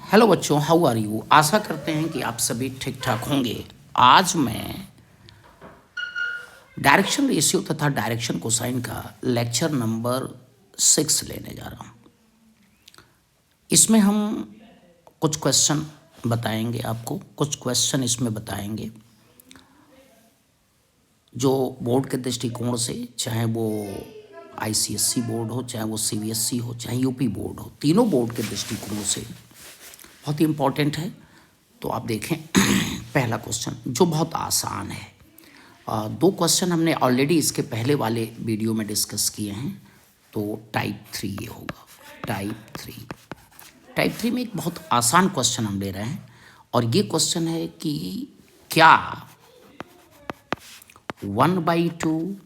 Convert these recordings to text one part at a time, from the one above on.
Hello बच्चों, how are you. आशा करते हैं कि आप सभी ठीक ठाक होंगे। आज मैं डायरेक्शन रेशियो तथा डायरेक्शन कोसाइन का लेक्चर नंबर 6 लेने जा रहा हूँ। इसमें हम कुछ क्वेश्चन बताएंगे, आपको कुछ क्वेश्चन इसमें बताएंगे जो बोर्ड के दृष्टिकोण से, चाहे वो आईसीएसई बोर्ड हो, चाहे वो सीबीएसई हो, चाहे यूपी बोर्ड हो, तीनों बोर्ड के दृष्टिकोण से बहुत ही इम्पोर्टेंट है। तो आप देखें पहला क्वेश्चन जो बहुत आसान है। दो क्वेश्चन हमने ऑलरेडी इसके पहले वाले वीडियो में डिस्कस किए हैं। तो टाइप 3 ये होगा। टाइप थ्री में एक बहुत आसान क्वेश्चन हम ले रहे हैं और ये क्वेश्चन है कि क्या 1/2,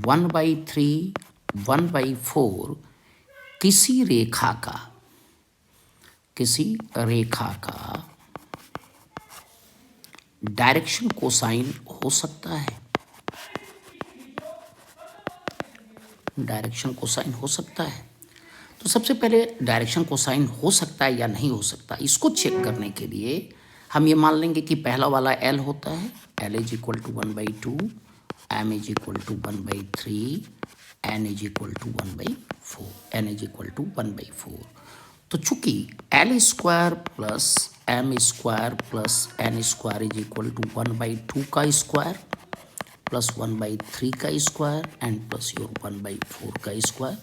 1/3, 1/4 किसी रेखा का डायरेक्शन कोसाइन हो सकता है। डायरेक्शन कोसाइन हो सकता है। तो सबसे पहले डायरेक्शन कोसाइन हो सकता है या नहीं हो सकता, इसको चेक करने के लिए हम ये मान लेंगे कि पहला वाला एल होता है, L is equal to 1/2, M is equal to 1/3, N is equal to 1/4, N is equal to 1/4। तो चूंकि L square plus M square plus N square is equal to 1/2 का स्क्वायर प्लस 1/3 का स्क्वायर एंड प्लस योर 1/4 का square,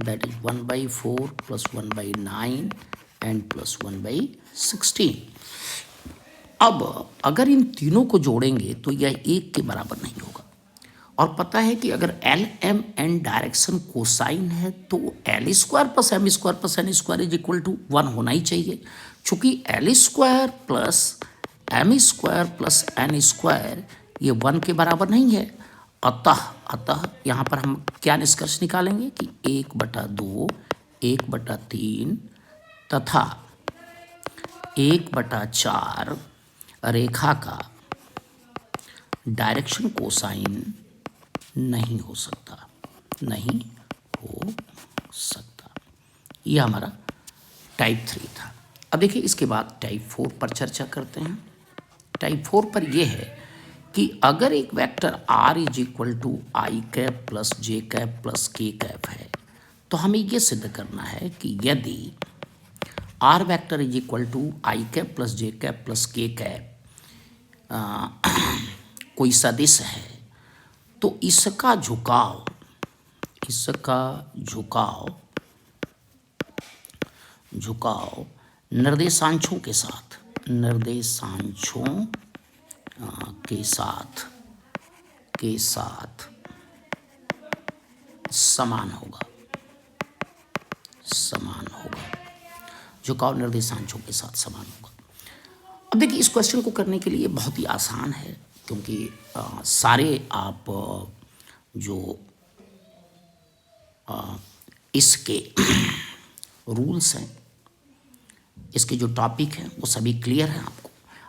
that is 1/4 plus 1/9 and plus 1/16। अब अगर इन तीनों को जोड़ेंगे तो यह एक के बराबर नहीं होगा। और पता है कि अगर L M N direction cosine है तो L square plus M square plus N square is equal to 1 होना ही चाहिए। चूंकि L square plus M square plus N square ये 1 के बराबर नहीं है। अतः यहाँ पर हम क्या निष्कर्ष निकालेंगे कि 1/2, 1/3 तथा 1/4 रेखा का डायरेक्शन कोसाइन नहीं हो सकता। यह हमारा टाइप 3 था। अब देखिए इसके बाद टाइप 4 पर चर्चा करते हैं। टाइप 4 पर यह है कि अगर एक vector r is equal to I cap plus J cap plus K cap है तो हमें यह सिद्ध करना है कि यदि r vector is equal to I cap plus J cap plus K cap कोई सदिश है तो इसका झुकाव निर्देशांशों के साथ समान होगा। झुकाव निर्देशांशों के साथ समान होगा। अब देखिए इस क्वेश्चन को करने के लिए बहुत ही आसान है, क्योंकि सारे आप जो इसके रूल्स हैं, इसके जो टॉपिक हैं वो सभी क्लियर हैं।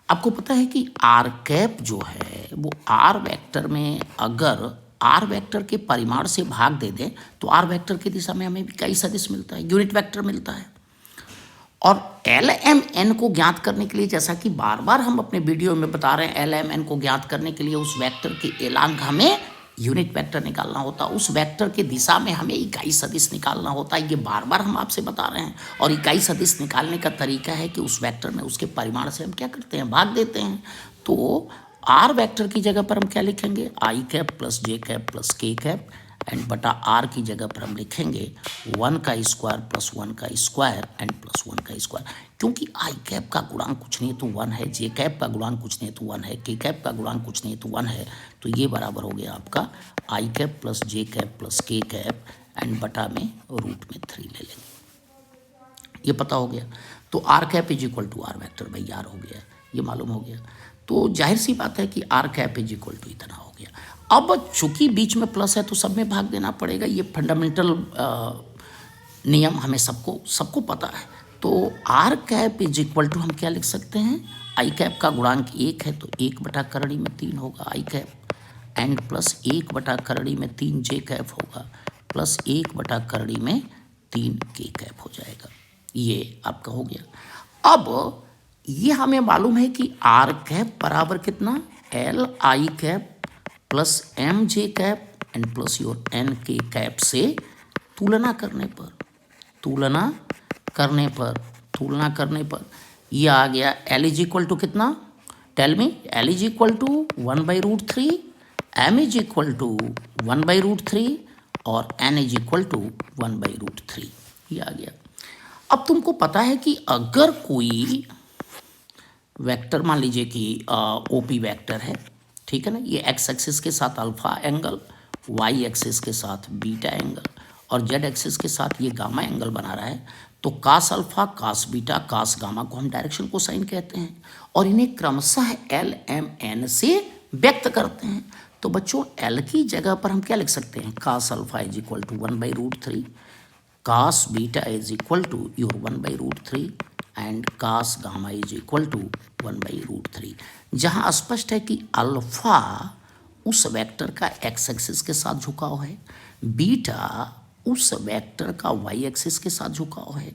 आपको पता है कि आर कैप जो है वो आर वेक्टर में अगर आर वेक्टर के परिमाण से भाग दे दें तो आर वेक्टर की दिशा में हमें कई सदिश मिलता है, यूनिट वेक्टर मिलता है। और एल एम एन को ज्ञात करने के लिए, जैसा कि बार बार हम अपने वीडियो में बता रहे हैं, एल एम एन को ज्ञात करने के लिए उस वेक्टर के एलांग हमें यूनिट वेक्टर निकालना होता है, उस वेक्टर की दिशा में हमें इकाई सदिश निकालना होता है। ये बार बार हम आपसे बता रहे हैं। और इकाई सदिश निकालने का तरीका है कि उस वेक्टर में उसके परिमाण से हम क्या करते हैं, भाग देते हैं। तो आर वेक्टर की जगह पर हम क्या लिखेंगे, आई cap plus J cap plus K cap and बटा आर की जगह पर हम लिखेंगे 1 का स्क्वायर प्लस 1 का स्क्वायर एंड प्लस 1 का स्क्वायर। क्योंकि आई कैप का गुणांक कुछ नहीं तो 1 है, जे कैप का गुणांक कुछ नहीं तो 1 है, के कैप का गुणांक कुछ नहीं तो 1 है। तो ये बराबर हो गया आपका आई cap plus J cap plus K cap and बटा में रूट में 3 ले लेंगे। ये पता हो गया। तो R cap is equal to R vector by R हो गया, ये मालूम हो गया। तो जाहिर सी बात है कि R cap is equal to इतना हो गया। अब चूंकि बीच में प्लस है तो सब में भाग देना पड़ेगा, ये फंडामेंटल नियम हमें सबको पता है। तो R cap is equal to हम क्या लिख सकते हैं, आई कैप का गुणांक 1 है तो 1/3 होगा I cap and plus 1/3 J cap होगा प्लस 1/3 के कैप हो जाएगा। ये आपका हो गया। अब ये हमें मालूम है कि आर कैप बराबर कितना, L I cap plus M J cap and plus your N K cap से तुलना करने पर, तुलना करने पर, तुलना करने पर ये आ गया एल इज इक्वल टू कितना, tell me, L is equal to 1/√3, M is equal to 1/√3 और एन इज इक्वल टू 1/√3, ये आ गया। अब तुमको पता है कि अगर कोई वेक्टर मान लीजिए कि ओपी वेक्टर है, ठीक है ना, ये एक्स एक्सिस के साथ अल्फा एंगल, वाई एक्सिस के साथ बीटा एंगल और जेड एक्सिस के साथ ये गामा एंगल बना रहा है, तो कास अल्फा, कास बीटा, कास गामा को हम डायरेक्शन कोसाइन कहते हैं और इन्हें क्रमशः एल एम एन से व्यक्त करते हैं। तो बच्चों एल की जगह पर हम क्या लिख सकते हैं, cos alpha is equal to 1/√3, cos beta is equal to your 1/√3 and cos gamma is equal to 1/√3, जहाँ स्पष्ट है कि अल्फा उस वेक्टर का एक्स एक्सिस के साथ झुकाव है, बीटा उस वेक्टर का वाई एक्सिस के साथ झुकाव है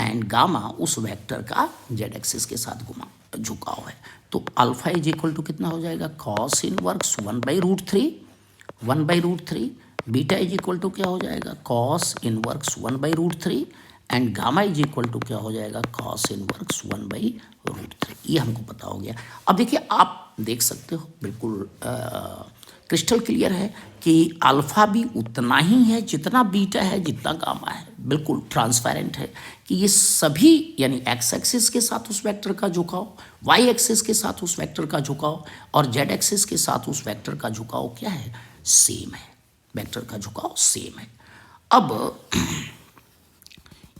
एंड गामा उस वेक्टर का जेड एक्सिस के साथ झुकाव है। तो अल्फा इज इक्वल टू कितना हो जाएगा, cos inverse 1/√3, beta is equal to क्या हो जाएगा, cos inverse 1/√3 and gamma is equal to क्या हो जाएगा, कॉस इनवर्स 1/√3। ये हमको पता हो गया। अब देखिए आप देख सकते हो बिल्कुल क्रिस्टल क्लियर है कि अल्फा भी उतना ही है जितना बीटा है, जितना गामा है, बिल्कुल ट्रांसपेरेंट है कि ये सभी यानी एक्स एक्सिस के साथ उस वेक्टर का झुकाव, वाई एक्सिस के साथ उस वेक्टर का झुकाव और जेड एक्सिस के साथ उस वेक्टर का झुकाव क्या है, सेम है, वेक्टर का झुकाव सेम है। अब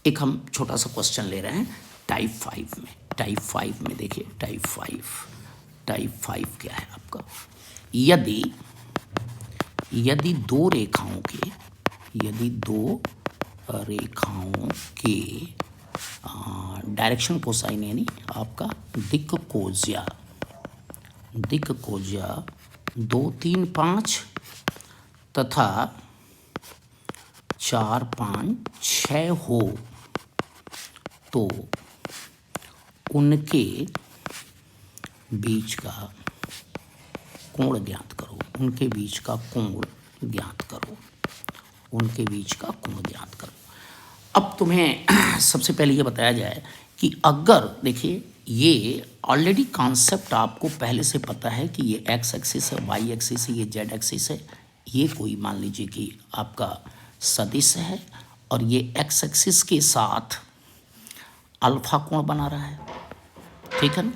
एक हम छोटा सा क्वेश्चन ले रहे हैं टाइप 5 में। टाइप 5 में देखिए, टाइप 5 क्या है आपका, यदि दो रेखाओं के डायरेक्शन कोसाइन यानी आपका दिक् कोज्या 2, 3, 5 तथा 4, 5, 6 हो तो उनके बीच का कोण ज्ञात करो, उनके बीच का कोण ज्ञात करो। अब तुम्हें सबसे पहले ये बताया जाए कि अगर देखिए ये ऑलरेडी कॉन्सेप्ट आपको पहले से पता है कि ये एक्स एक्सिस है, वाई एक्सिस है, ये जेड एक्सिस है, ये कोई मान लीजिए कि आपका सदिश है और ये एक्स एक्सिस के साथ अल्फा कोण बना रहा है, ठीक है ना।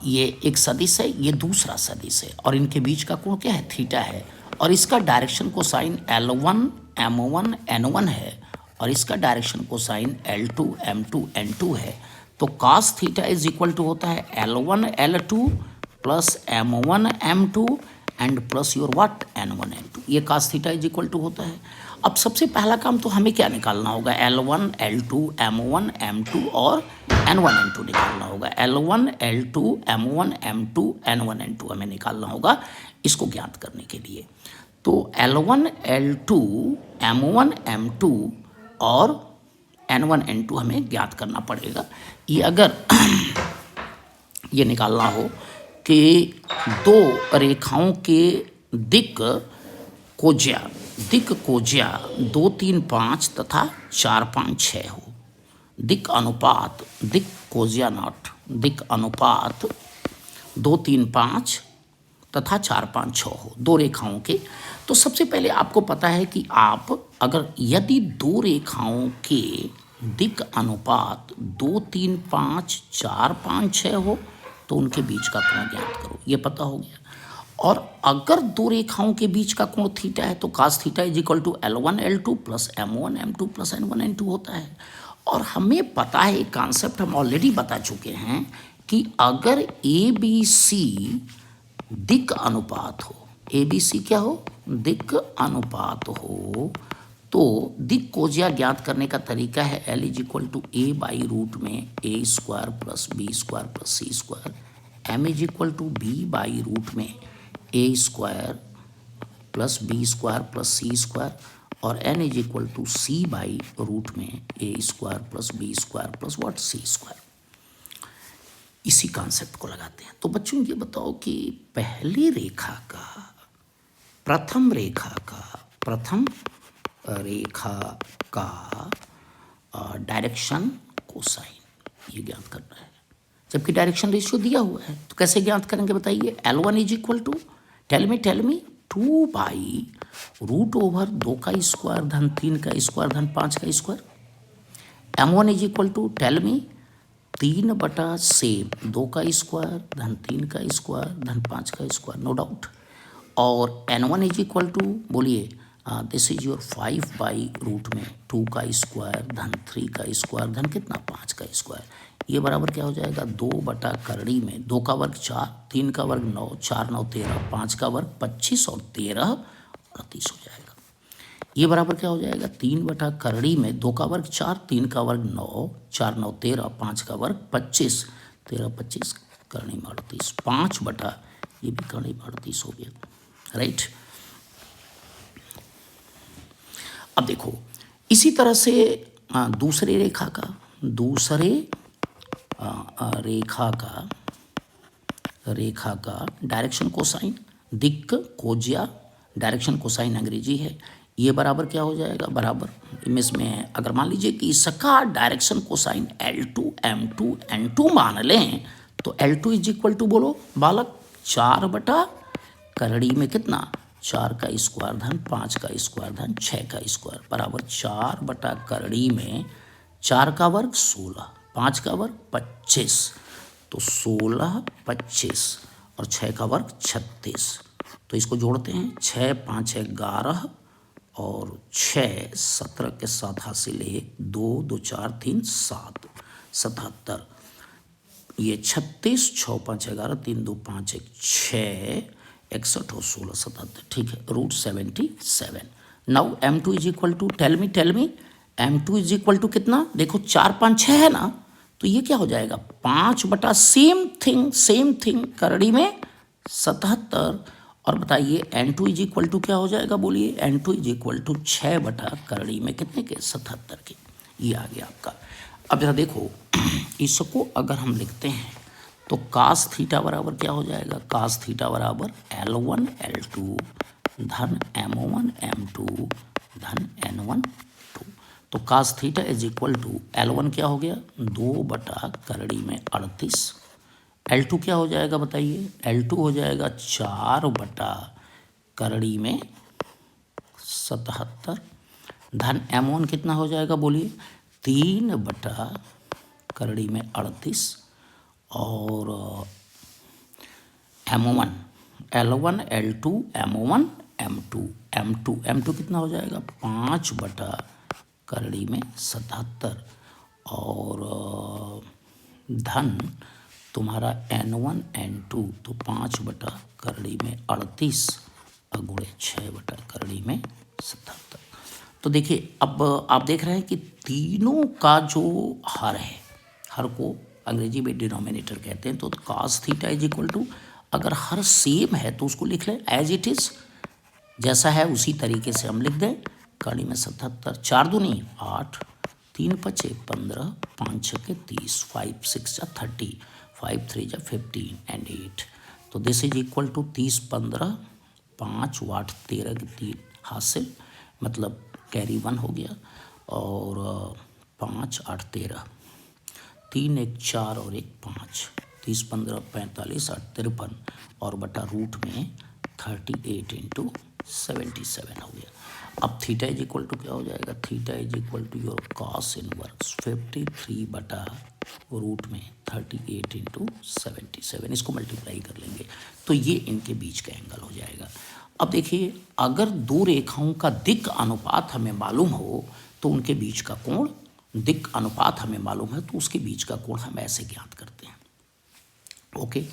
ये एक सदिश है, ये दूसरा सदिश है और इनके बीच का कोण क्या है, थीटा है और इसका direction cosine L1 M1 N1 है और इसका direction cosine L2 M2 N2 है। तो cos theta is equal to होता है L1 L2 plus M1 M2 and plus your what N1 N2, ये cos theta is equal to होता है। अब सबसे पहला काम तो हमें क्या निकालना होगा, L1 L2 M1 M2 और N1 N2 निकालना होगा। L1 L2 M1 M2 N1 N2 हमें निकालना होगा इसको ज्ञात करने के लिए। तो L1 L2 M1 M2 और N1 N2 हमें ज्ञात करना पड़ेगा। ये अगर ये निकालना हो कि दो रेखाओं के दिक् कोज्या 2, 3, 5 तथा 4, 5, 6 हो, दिक् अनुपात दिक् कोज्या नॉट दिक् अनुपात 2, 3, 5 तथा 4, 5, 6 हो, दो रेखाओं के। तो सबसे पहले आपको पता है कि आप अगर यदि दो रेखाओं के दिक् अनुपात 2, 3, 5, 4, 5, 6 हो तो उनके बीच का कोण ज्ञात करो, ये पता हो गया। और अगर दो रेखाओं के बीच का कोण थीटा है तो cos theta is equal to L1 L2 plus M1 M2 plus N1 N2 होता है। और हमें पता है, एक कॉन्सेप्ट हम ऑलरेडी बता चुके हैं कि अगर ABC दिक् अनुपात हो, ABC क्या हो, दिक् अनुपात हो, तो दिक् कोज्या ज्ञात करने का तरीका है L is equal to root में A² plus B² plus C², M is equal to root में A² plus B² plus C² और N is equal to root में A² plus B² plus what C²। इसी concept को लगाते हैं। तो बच्चों ये बताओ कि पहली रेखा का प्रथम रेखा का डायरेक्शन कोसाइन ये ज्ञात करना है, जबकि डायरेक्शन रेशियो दिया हुआ है। तो कैसे ज्ञात करेंगे बताइए। L1 is equal to tell me 2 by root over 2 का स्क्वायर धन 3 का स्क्वायर धन 5 का square. M1 is equal to tell me 3 बटा सेम 2 का स्क्वायर धन 3 का स्क्वायर धन 5 का स्क्वायर, नो डाउट। और N1 इज इक्वल टू बोलिए this is your 5 by root में 2 का स्क्वायर धन 3 का स्क्वायर धन कितना 5 का स्क्वायर। ये बराबर क्या हो जाएगा 2 बटा करड़ी में 2 का वर्ग 4, 3 का वर्ग 9, 4 9 13, 5 का वर्ग 25 और 13 38 हो जाएगा। ये बराबर क्या हो जाएगा 3 बटा करड़ी में 2 का वर्ग 4, 3 का वर्ग 9, 4 9 13, 5 का वर्ग 25, 13 25 करड़ी में 38, 5 बटा ये भी करड़ी में 38 हो गया, राइट। अब देखो इसी तरह से दूसरे रेखा का डायरेक्शन कोसाइन, दिक्क कोजिया डायरेक्शन कोसाइन अंग्रेजी है। ये बराबर क्या हो जाएगा बराबर इसमें अगर मान लीजिए कि इसका direction cosine L2 M2 N2 मान लें तो L2 इज इक्वल टू बोलो बालक 4 बटा करड़ी में कितना 4 का स्क्वायर धन 5 का स्क्वायर धन 6 का स्क्वायर बराबर 4 बटा करड़ी में 4 का वर्ग 16, 5 का वर्ग 25, तो 16 25 और 6 का वर्ग 36। तो इसको जोड़ते हैं 6 5 11 और 6 17 के साथ हासिल 1 2 2 4 3 7 77, ये 36 6 5 11 3 2 5 1 6 61 और 16 77, ठीक है root 77। Now M2 is equal to tell me M2 is equal to कितना देखो 4 5 6 है ना, तो ये क्या हो जाएगा 5 बटा सेम थिंग करड़ी में 77। और बताइए N2 इज इक्वल टू क्या हो जाएगा बोलिए N2 इज इक्वल टू 6 बटा करड़ी में कितने के 77 के। ये आ गया आपका। अब जरा देखो इसको अगर हम लिखते हैं तो कास थीटा बराबर क्या हो जाएगा कास थीटा बराबर L1 L2 धन M1 M2 धन N1 2। तो cos theta is equal to L1 क्या हो गया 2 बटा करड़ी में 38, L2 क्या हो जाएगा बताइए L2 हो जाएगा 4 बटा करड़ी में 77 धन M1 कितना हो जाएगा बोलिए 3 बटा करड़ी में 38 और M1 L1 L2 M1 M2 कितना हो जाएगा 5 बटा करड़ी में 77 और धन तुम्हारा N1 N2 तो 5 बटा करड़ी में 38 गुणे 6 बटा करड़ी में 77। तो देखिए अब आप देख रहे हैं कि तीनों का जो हर है, हर को अंग्रेजी में डिनोमिनेटर कहते हैं। तो cos theta is equal to अगर हर सेम है तो उसको लिख लें एज इट इज, जैसा है उसी तरीके से हम लिख दें कड़ी में 77, 4 दूनी 8, 3 5 15, 5 6 30, 5 6 30, 5 3 15 एंड 8। तो दिस इज इक्वल टू 30 15 5 8 13 3 हासिल मतलब कैरी 1 हो गया और 5 8 13 3 1 4 और 1 5, 30 15 45 8 53 और बटा रूट में 38 इंटू 77 हो गया। अब थीटा इज इक्वल टू क्या हो जाएगा theta is equal to your cos inverse 53 बटा रूट में 38 इंटू 77, इसको मल्टीप्लाई कर लेंगे तो ये इनके बीच का एंगल हो जाएगा। अब देखिए अगर दो रेखाओं का दिक् अनुपात हमें मालूम हो तो उनके बीच का कोण, दिक् अनुपात हमें मालूम है तो उसके बीच का कोण हम ऐसे ज्ञात करते हैं। ओके